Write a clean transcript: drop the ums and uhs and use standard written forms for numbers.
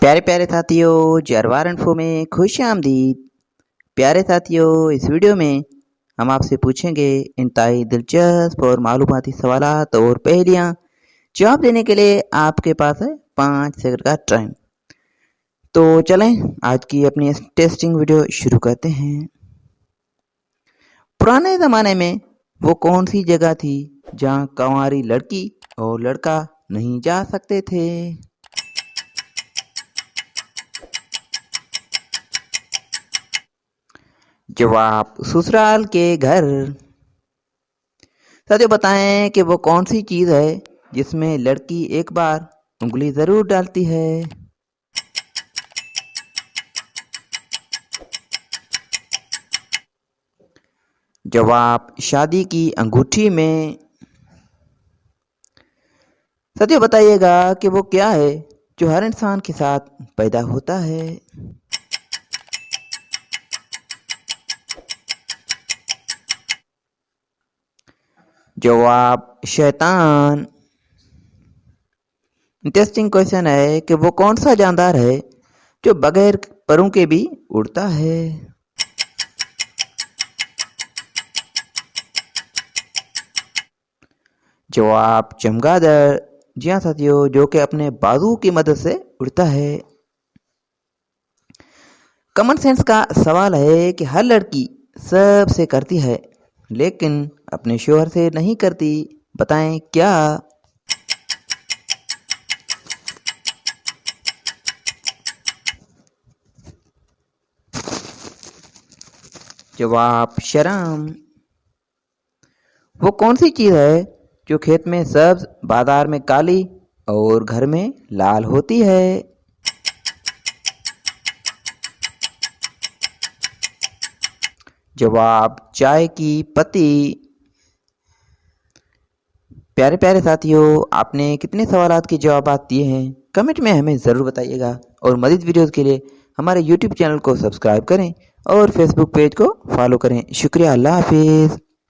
प्यारे प्यारे साथियों, जरवार इन्फो में खुश आमदीद। प्यारे साथियों, इस वीडियो में हम आपसे पूछेंगे इंतहाई दिलचस्प और मालूमाती सवालात और पहेलियाँ। जवाब देने के लिए आपके पास है 5 सेकंड का टाइम। तो चलें आज की अपनी टेस्टिंग वीडियो शुरू करते हैं। पुराने ज़माने में वो कौन सी जगह थी जहाँ कंवारी लड़की और लड़का नहीं जा सकते थे? जवाब ससुराल के घर। साथियों बताएं कि वो कौन सी चीज है जिसमें लड़की एक बार उंगली जरूर डालती है? जवाब शादी की अंगूठी में। साथियों बताइएगा कि वो क्या है जो हर इंसान के साथ पैदा होता है? जवाब शैतान। इंटरेस्टिंग क्वेश्चन है कि वो कौन सा जानदार है जो बगैर परों के भी उड़ता है? जवाब चमगादड़। जी हाँ साथियों, जो कि अपने बाजू की मदद से उड़ता है। कॉमन सेंस का सवाल है कि हर लड़की सबसे करती है लेकिन अपने शोहर से नहीं करती, बताएं क्या? जवाब शर्म। वो कौन सी चीज है जो खेत में सब्ज, बाजार में काली और घर में लाल होती है? जवाब चाय की पत्ती। प्यारे प्यारे साथियों, आपने कितने सवालात के जवाब दिए हैं कमेंट में हमें ज़रूर बताइएगा और मज़ीद वीडियोज़ के लिए हमारे यूट्यूब चैनल को सब्सक्राइब करें और फेसबुक पेज को फॉलो करें। शुक्रिया, अल्लाह हाफिज़।